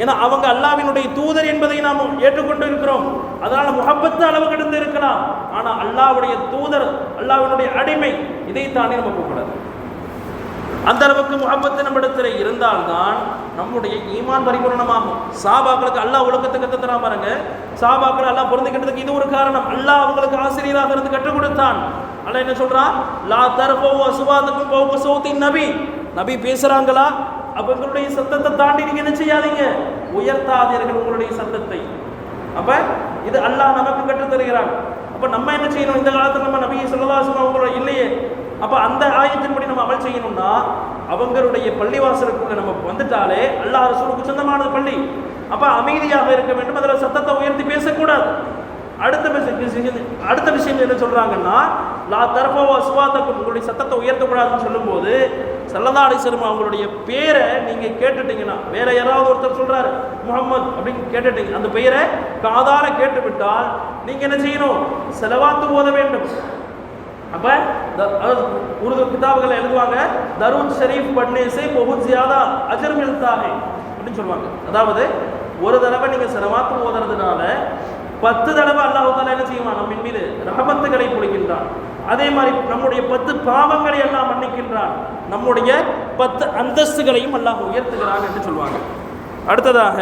ஏன்னா அவங்க அல்லாஹ்வினுடைய தூதர் என்பதை நாம் ஏற்றுக்கொண்டு இருக்கிறோம். அதனால முஹப்பத்து அளவு கடந்து இருக்கலாம், ஆனா அல்லாஹ்வுடைய தூதர், அல்லாஹ்வினுடைய அடிமை, இதை தாண்டி நம்ம போகக்கூடாது. அந்த அளவுக்கு முஹப்பத்து நம்மிடத்தில் இருந்தால்தான் நம்முடைய ஈமான் பரிபூர்ணமாகும். சஹாபாக்களுக்கு அல்லாஹ் ஒழுக்கத்தை கற்றுத்தரான் பாருங்க. சஹாபாக்கள் அல்லாஹ் பொருந்திக்கிட்டதுக்கு இது ஒரு காரணம். அல்லாஹ் அவங்களுக்கு ஆசிரியராக இருந்து கற்றுக் கொடுத்தான். அல்லாஹ் என்ன சொல்றான்? லா தர்ஃபவு அஸ்வாதக்கும் ஃபௌக ஸௌத்தின் நபி. நபி பேசுறாங்களா, அவங்களுடைய சத்தத்தை தாண்டி நீங்க என்ன செய்யாதீங்க, உயர்த்தாதீர்கள் உங்களுடைய சத்தத்தை. அப்ப இது அல்லாஹ் நமக்கு கற்றுத் தருகிறான். அப்ப நம்ம என்ன செய்யணும்? இந்த காலத்துல நம்ம நபி ஸல்லல்லாஹு அலைஹி வஸல்லம் அவங்களோட இல்லையே, அப்ப அந்த ஆயத்தின்படி நம்ம அமல் செய்யணும்னா அவங்களுடைய பள்ளிவாசலுக்குள்ள நம்ம வந்துட்டாலே அல்லாஹ் ரசூலுக்கு சொந்தமானது பள்ளி. அப்ப அமைதியாக இருக்க வேண்டும், அதில் சத்தத்தை உயர்த்தி பேசக்கூடாது. அடுத்த விஷயம் என்ன சொல்றாங்கன்னா, லா தர்ஃபவு அஸ்வாதக்கும், உங்களுடைய சத்தத்தை உயர்த்தக்கூடாதுன்னு சொல்லும்போது ஸல்லல்லாஹு அலைஹி வஸல்லம் அவங்களுடைய பேரை நீங்க கேட்டுட்டீங்கன்னா, வேற யாராவது ஒருத்தர் சொல்றாரு முஹம்மது அப்படின்னு கேட்டுட்டீங்க, அந்த பெயரை காதால கேட்டு விட்டால் நீங்க என்ன செய்யணும்? ஸலவாத்து ஓத வேண்டும். அப்ப உருது கிதாபுகளை எழுதுவாங்க, தரூத் ஷரீஃப் பட்னே சே बहुत ज्यादा அஜர் மில்தா है அப்படின்னு சொல்லுவாங்க. அதாவது ஒரு தடவை நீங்க ஸலவாத்து ஓதுறதுனால 10 தடவை அல்லாஹ் தஆலா என்ன செய்வான்? நம்ம மீது ரஹமத்துகளை பொழிகின்றான். அதே மாதிரி நம்முடைய 10 பாவங்களை எல்லாம் மன்னிக்கின்றான், நம்முடைய 10 அந்தஸ்துகளையும் அல்லாஹ் உயர்த்துகிறான் என்று சொல்லுவாங்க. அடுத்ததாக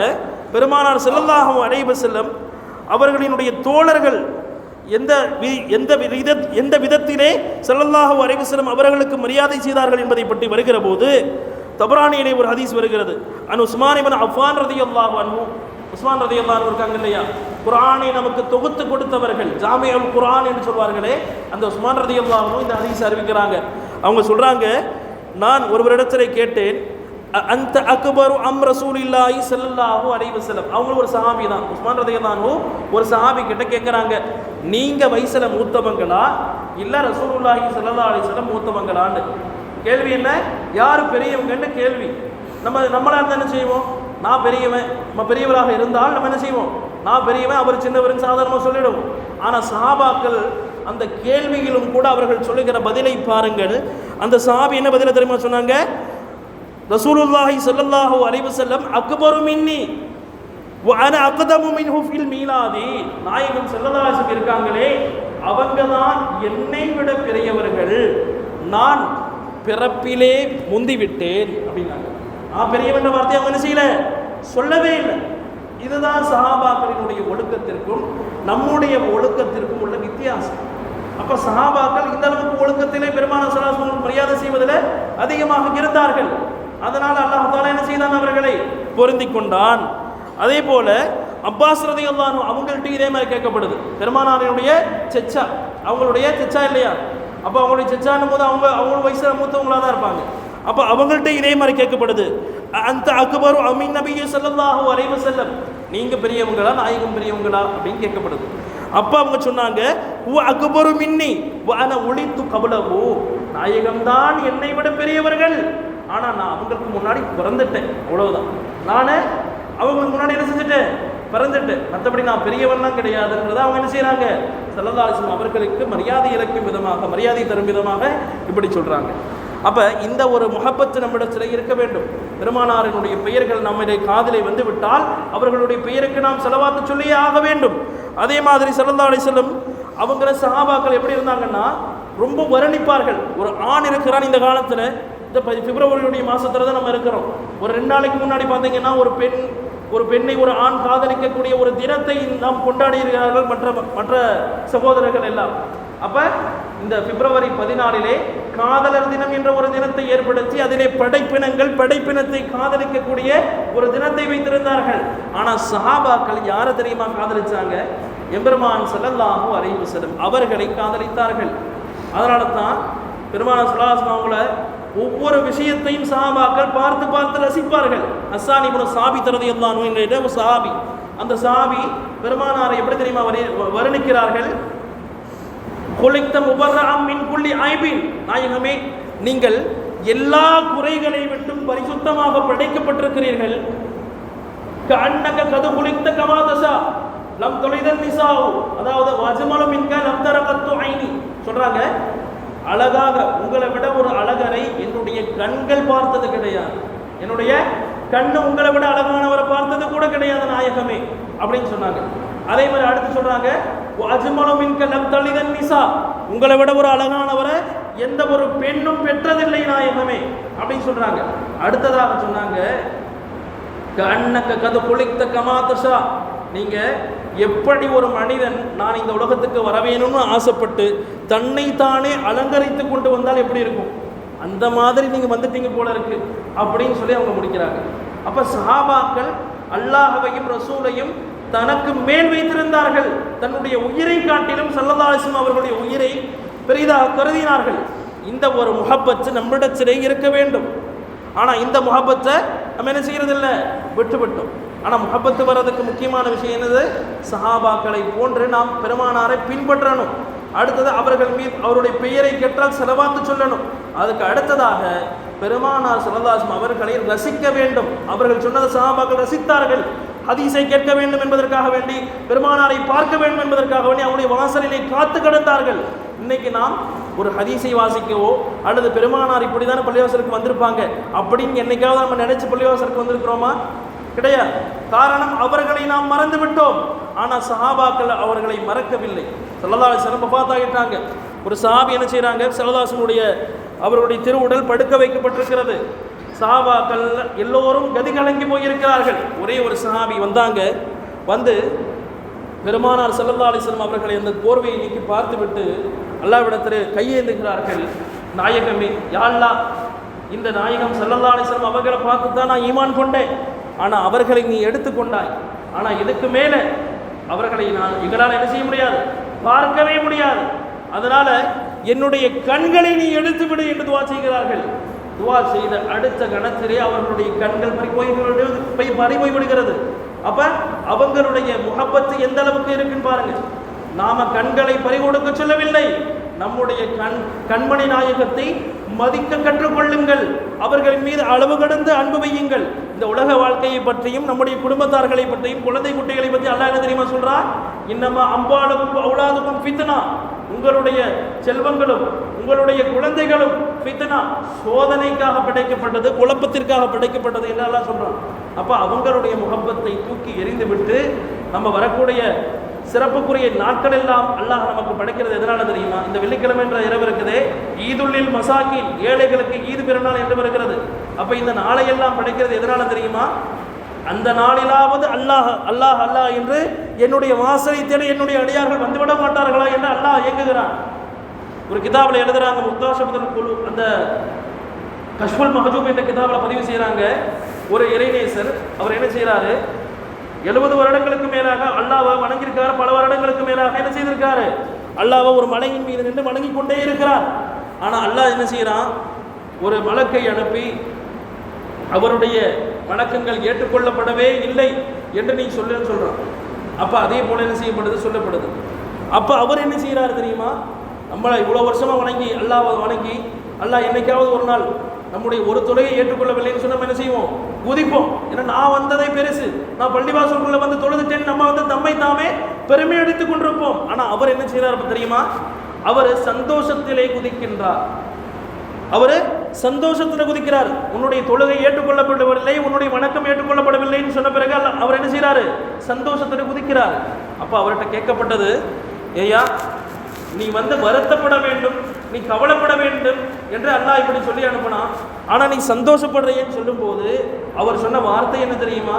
பெருமானார் ஸல்லல்லாஹு அலைஹி வஸல்லம் அவர்களினுடைய தோழர்கள் எந்த விதத்திலே ஸல்லல்லாஹு அலைஹி வஸல்லம் அவர்களுக்கு மரியாதை செய்தார்கள் என்பதை பற்றி வருகிற போது தபரானியிலே ஒரு ஹதீஸ் வருகிறது. அன் உஸ்மான் இப்னு அஃபான் ரலியல்லாஹு அன்ஹு, உஸ்மான் ரலியல்லாஹு அன்ஹு இருக்காங்க இல்லையா, குர்ஆனை நமக்கு தொகுத்து கொடுத்தவர்கள், ஜாமிஉல் குர்ஆன் என்று சொல்வார்களே, அந்த உஸ்மான் ரலியல்லாஹு அன்ஹு இந்த ஹதீஸ் அறிவிக்கிறாங்க. அவங்க சொல்றாங்க, நான் ஒருவரிடத்திலே கேட்டேன், அந்த அக்பரு அம் ரசூலில்லாஹி ஸல்லல்லாஹு அலைஹி வஸல்லம். அவங்க ஒரு சஹாபி தான், உஸ்மான் ரலியல்லாஹு அன்ஹு ஒரு சஹாபி கிட்ட கேட்குறாங்க, நீங்க வயசுல மூத்தவங்களா இல்ல ரசூலுல்லாஹி ஸல்லல்லாஹு அலைஹி வஸல்லம் மூத்தவங்களான்னு. கேள்வி என்ன? யாரு பெரியவங்கன்னு கேள்வி. நம்மளா இருந்தா என்ன செய்வோம்? நான் பெரியவன், நம்ம பெரியவராக இருந்தால் நம்ம என்ன செய்வோம்? நான் பெரியவன், அவர் சின்னவர்னு சாதாரணமாக சொல்லிடுவோம். ஆனால் சஹாபாக்கள் அந்த கேள்வியிலும் கூட அவர்கள் சொல்லுகிற பதிலை பாருங்கள். அந்த சஹாபி என்ன பதிலை தெரியுமா சொன்னாங்க? ரசூலுல்லாஹி ஸல்லல்லாஹு அலைஹி வஸல்லம் அக்பரு மின்னி வ அனா அக்தமு மின்ஹு ஃபில் மீலாதி. நாயகம் ஸல்லல்லாஹு அலைஹி வஸல்லம் இருக்காங்களே, அவங்க தான் என்னை விட பெரியவர்கள், நான் பிறப்பிலே முந்திவிட்டேன் அப்படின்னாங்க. பெரியவன்ற வார்த்தையை அவங்க என்ன செய்யல, சொல்லவே இல்லை. இதுதான் சஹாபாக்களினுடைய ஒழுக்கத்திற்கும் நம்முடைய ஒழுக்கத்திற்கும் உள்ள வித்தியாசம். அப்ப சஹாபாக்கள் இந்த அளவுக்கு ஒழுக்கத்திலே பெருமானார் ஸல்லல்லாஹு அலைஹி வஸல்லம் மரியாதை செய்வதில் அதிகமாக இருந்தார்கள். அதனால் அல்லாஹ் தஆலா என்ன செய்தான்? அவர்களை பொருந்தி கொண்டான். அதே போல அப்பாஸ் ரலியல்லாஹு அன்ஹு அவங்கள்ட்ட இதே மாதிரி கேட்கப்படுது. பெருமானாரினுடைய செச்சா, அவங்களுடைய செச்சா இல்லையா, அப்போ அவங்களுடைய செச்சானும் போது அவங்க வயசுல மூத்தவங்களாக தான் இருப்பாங்க. அப்போ அவங்கள்ட்ட இதே மாதிரி கேட்கப்படுது, அந்த அக்பரு அமின் நபி ஸல்லல்லாஹு அலைஹி வஸல்லம், நீங்க பெரியவங்களா நாயகம் பெரியவங்களா அப்படின்னு கேட்கப்படுது. அப்போ அவங்க சொன்னாங்க, ஹுவ அக்பரு மின்னி வ அன உலித்து கப்லஹு, நாயகம் தான் என்னை விட பெரியவர்கள், ஆனால் நான் அவங்களுக்கு முன்னாடி பிறந்துட்டேன், அவ்வளவுதான். நான் அவங்களுக்கு முன்னாடி என்ன செஞ்சுட்டேன்? பிறந்துட்டேன். மற்றபடி நான் பெரியவன்லாம் கிடையாதுன்றதை அவங்க என்ன செய்யறாங்க? ஸல்லல்லாஹு அலைஹி வஸல்லம் அவர்களுக்கு மரியாதை இழக்கும் விதமாக, மரியாதை தரும் விதமாக இப்படி சொல்றாங்க. அப்போ இந்த ஒரு முஹப்பத்து நம்மிடத்தில் இருக்க வேண்டும். பெருமானாரினுடைய பெயர்கள் நம்முடைய காதிலே வந்து விட்டால் அவர்களுடைய பெயருக்கு நாம் ஸலவாத்து சொல்லியே ஆக வேண்டும். அதே மாதிரி ஸல்லல்லாஹு அலைஹி வஸல்லம் அவங்கள சஹாபாக்கள் எப்படி இருந்தாங்கன்னா ரொம்ப வர்ணிப்பார்கள். ஒரு ஆண் இருக்கிறான் இந்த காலத்தில், இந்த பிப்ரவரியுடைய மாதத்தில் தான் நம்ம இருக்கிறோம். ஒரு 2 நாளைக்கு முன்னாடி பார்த்தீங்கன்னா ஒரு பெண்ணை ஒரு ஆண் காதலிக்கக்கூடிய ஒரு தினத்தை நாம் கொண்டாடி இருக்கிறார்கள் மற்ற சகோதரர்கள் எல்லாம். அப்போ இந்த பிப்ரவரி 14 காதலர் தினம் என்ற ஒரு தினத்தை ஏற்படுத்தி அதிலே படைப்பினத்தை காதலிக்கக்கூடிய ஒரு தினத்தை வைத்திருந்தார்கள். ஆனால் சஹாபாக்கள் யாரை தெரியுமா காதலிச்சாங்க? எம்பெருமான் ஸல்லல்லாஹு அலைஹி வஸல்லம் அவர்களை காதலித்தார்கள். அதனால தான் பெருமானார் ஸல்லல்லாஹு அலைஹி வஸல்லம் அவங்கள ஒவ்வொரு விஷயத்தையும் சஹாபாக்கள் பார்த்து ரசிப்பார்கள். ஹஸ்ஸான் இப்னு சாபித் ரலியல்லாஹு அன்ஹு என்ற ஒரு சஹாபி, அந்த சஹாபி பெருமானாரை எப்படி தெரியுமா வர்ணிக்கிறார்கள்? குலிக்த முபர்ரஅம் மின் குல்லி ஐபின், நாயகமே நீங்கள் எல்லா குறைகளை விட்டும் பரிசுத்தமாக படைக்கப்பட்டிருக்கிறீர்கள். கஅன்னக கது குலிக்த கமா தஷா லம் துலிதன் நிசாஉ, அதாவது வஜ்மலு மின்க லம் தரகத்து ஐனி சொல்றாங்க, அழகாக உங்களை விட ஒரு அழகரை என்னுடைய கண்கள் பார்த்தது கிடையாது, என்னுடைய கண்ணு உங்களை விட அழகானவரை பார்த்தது கூட கிடையாது நாயகமே அப்படின்னு சொன்னாங்க. அதே மாதிரி அடுத்து சொல்றாங்க, அஜ்மலு மின்க லம் தலிதன் நிசா, உங்களை விட ஒரு அழகானவரை எந்த ஒரு பெண்ணும் பெற்றதில்லை நாயகமே அப்படின்னு சொல்றாங்க. அடுத்ததாக சொன்னாங்க, கஅன்னக கது குலிக்த கமா தஷா, நீங்க எப்படி ஒரு மனிதன் நான் இந்த உலகத்துக்கு வர வேணும்னு ஆசைப்பட்டு தன்னை தானே அலங்கரித்து கொண்டு வந்தால் எப்படி இருக்கும், அந்த மாதிரி நீங்க வந்துட்டீங்க போல இருக்கு அப்படின்னு சொல்லி அவங்க முடிக்கிறாங்க. அப்ப சஹாபாக்கள் அல்லாஹ்வையும் ரசூலையும் தனக்கு மேல் வைத்திருந்தார்கள். தன்னுடைய உயிரை காட்டிலும் ஸல்லல்லாஹு அலைஹி வஸல்லம் அவர்களுடைய உயிரை பெரிதாக கருதினார்கள். இந்த ஒரு முஹப்பத்து நம்மிடத்திலே இருக்க வேண்டும். ஆனால் இந்த முஹப்பத்தை நம்ம என்ன செய்யறதில்லை, விட்டுவிட்டோம். ஆனால் முஹப்பத்து வர்றதுக்கு முக்கியமான விஷயம் என்னது? சஹாபாக்களை போன்று நாம் பெருமானாரை பின்பற்றணும். அடுத்தது அவர்கள் மீது அவருடைய பெயரை கேட்டால் ஸலவாத்து சொல்லணும். அதுக்கு அடுத்ததாக பெருமானார் ஸல்லல்லாஹு அலைஹி வஸல்லம் அவர்களை ரசிக்க வேண்டும். அவர்கள் சொன்னதை சஹாபாக்கள் ரசித்தார்கள். ஹதீஸை கேட்க வேண்டும் என்பதற்காக வேண்டி, பெருமானாரை பார்க்க வேண்டும் என்பதற்காக வேண்டி அவருடைய வாசலிலே காத்து கிடந்தார்கள். இன்னைக்கு நாம் ஒரு ஹதீஸை வாசிக்கவோ அல்லது பெருமானார் இப்படி தானே பள்ளிவாசலுக்கு வந்திருப்பாங்க அப்படின்னு என்னைக்காவது நம்ம நினைச்சு பள்ளிவாசலுக்கு வந்திருக்கிறோமா? கிடையாது. காரணம், அவர்களை நாம் மறந்து விட்டோம். ஆனால் சஹாபாக்கள் அவர்களை மறக்கவில்லை. ஸல்லல்லாஹு அலைஹி வஸல்லம் வஃபாத்தாகிட்டாங்க. ஒரு சஹாபி என்ன செய்கிறாங்க, ஸல்லல்லாஹு அலைஹி வஸல்லம் அவருடைய திருவுடல் படுக்க வைக்கப்பட்டிருக்கிறது. சஹாபாக்கள் எல்லோரும் கதி கலங்கி போயிருக்கிறார்கள். ஒரே ஒரு சஹாபி வந்தாங்க, வந்து பெருமானார் ஸல்லல்லாஹு அலைஹி வஸல்லம் அவர்களை அந்த போர்வையை நீக்கி பார்த்துவிட்டு அல்லாஹ்விடத்தில் கையேந்துகிறார்கள். நாயகமே, யா அல்லாஹ், இந்த நாயகம் ஸல்லல்லாஹு அலைஹி வஸல்லம் அவர்களை பார்த்து தான் நான் ஈமான் கொண்டேன். ஆனால் அவர்களை நீ எடுத்துக்கொண்டாய். ஆனால் இதுக்கு மேலே அவர்களை எங்களால் என்ன செய்ய முடியாது, பார்க்கவே முடியாது. அதனால என்னுடைய கண்களை நீ எடுத்து விடு என்று துவா செய்கிறார்கள். துவா செய்த அடுத்த கணத்திலே அவர்களுடைய கண்கள் பறி விடுகிறது. அப்ப அவங்களுடைய முஹப்பத்து எந்த அளவுக்கு இருக்குன்னு பாருங்க. நாம கண்களை பறி கொடுக்க சொல்லவில்லை, நம்முடைய கண்மணி நாயகத்தை மதிக்க கற்றுக்கொள்ளுங்கள், அவர்களின் மீது அளவு கடந்து அன்பு வையுங்கள். இந்த உலக வாழ்க்கையை பற்றியும் நம்முடைய குடும்பத்தார்களை பற்றியும் குழந்தை குட்டிகளை பற்றி அல்லாஹ் என்ன தெரியுமா சொல்றா? இன்னமா அம்பாலுக்கும் அவுலாதுக்கும் ஃபித்னா, உங்களுடைய செல்வங்களும் உங்களுடைய குழந்தைகளும் ஃபித்னா, சோதனைக்காக படைக்கப்பட்டது, குழப்பத்திற்காக படைக்கப்பட்டது என்று அல்லாஹ் சொல்றான். அப்ப அவங்களுடைய முஹப்பத்தை தூக்கி எறிந்துவிட்டு நம்ம வரக்கூடிய சிறப்புக்குரிய நாட்கள் எல்லாம் அல்லாஹ் நமக்கு படைக்கிறது எதனால தெரியுமா? இந்த வெள்ளிக்கிழமை என்ற இரவு இருக்குதே, ஈதுல்லில் மசாக்கின், ஏழைகளுக்கு ஈது பெருநாள் என்று வருகிறது. அப்ப இந்த நாளையெல்லாம் படைக்கிறது எதனால தெரியுமா? அந்த நாளிலாவது அல்லாஹ் அல்லாஹ் அல்லாஹ் என்று என்னுடைய வாசலை தேட என்னுடைய அடியார்கள் வந்துவிட மாட்டார்களா என்று அல்லாஹ் இயங்குகிறான். ஒரு கிதாபில் எழுதுறாங்க, முக்தாஷபுல் குழு, அந்த கஷ்ஃபுல் மஹஜூப் என்ற கிதாபில் பதிவு செய்கிறாங்க. ஒரு இறைநேசர் அவர் என்ன செய்கிறாரு, 70 வருடங்களுக்கு மேலாக அல்லாஹ்வை வணங்கியிருக்காரு. பல வருடங்களுக்கு மேலாக என்ன செய்திருக்காரு, அல்லாஹ்வை ஒரு மலையின் மீது நின்று வணங்கி கொண்டே இருக்கிறார். ஆனால் அல்லாஹ் என்ன செய்கிறான், ஒரு மலக்கை அனுப்பி அவருடைய வணக்கங்கள் ஏற்றுக்கொள்ளப்படவே இல்லை என்று நீ சொல்லுன்னு சொல்கிறான். அப்போ அதே போல என்ன செய்யப்படுது, சொல்லப்படுது. அப்போ அவர் என்ன செய்கிறாரு தெரியுமா? நம்மளை இவ்வளோ வருஷமாக வணங்கி அல்லாஹ்வை வணங்கி அல்லாஹ் என்னைக்காவது ஒரு நாள் நம்முடைய ஒரு தொழுகை ஏற்றுக்கொள்ளவில்லைன்னு சொன்ன என்ன செய்வோம், குதிப்போம். ஏன்னா நான் வந்ததே பெருசு, நான் பள்ளிவாசலுக்குள்ள வந்து தொழுதுட்டேன், நம்ம வந்து தம்மை தாமே பெருமை அடித்துக் கொண்டிருப்போம். ஆனால் அவர் என்ன செய்கிறார் தெரியுமா? அவர் சந்தோஷத்திலே குதிக்கின்றார். அவர் சந்தோஷத்தில் குதிக்கிறார். உன்னுடைய தொழுகை ஏற்றுக்கொள்ளப்படவில்லை, உன்னுடைய வணக்கம் ஏற்றுக்கொள்ளப்படவில்லைன்னு சொன்ன பிறகு அவர் என்ன செய்கிறாரு? சந்தோஷத்தில் குதிக்கிறார். அப்போ அவர்கிட்ட கேட்கப்பட்டது, ஏயா நீ வருத்தப்பட வேண்டும், நீ கவலைப்பட வேண்டும் என்று அல்லாஹ் இப்படி சொல்லி அனுப்பினான். ஆனால் நீ சந்தோஷப்படுறேன்னு சொல்லும்போது அவர் சொன்ன வார்த்தை என்ன தெரியுமா?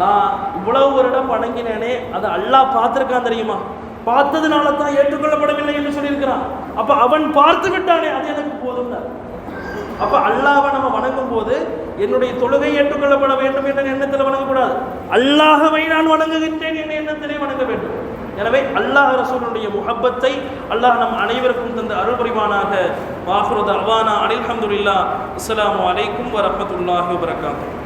நான் இவ்வளவு வருடம் வணங்கினேனே, அதை அல்லாஹ் பார்த்துருக்கான் தெரியுமா? பார்த்ததுனால தான் ஏற்றுக்கொள்ளப்படவில்லை என்று சொல்லியிருக்கிறான். அப்போ அவன் பார்த்து விட்டானே, அது எனக்கு போதும். அப்போ அல்லாஹ்வை நம்ம வணங்கும் போது என்னுடைய தொழுகை ஏற்றுக்கொள்ளப்பட வேண்டும் என்ற எண்ணத்தில் வணங்கக்கூடாது. அல்லாஹ்வை நான் வணங்குகின்றேன் என்ற எண்ணத்திலே வணங்க வேண்டும். எனவே அல்லாஹ் ரசூலுடைய முஹப்பத்தை அல்லாஹ் நம் அனைவருக்கும் தந்த அருள் புரிவானாக. வாஹிரு தஅவானா அல்ஹம்துலில்லாஹ். அஸ்ஸலாமு அலைக்கும் வரஹ்மத்துல்லாஹி வபரகாத்துஹு.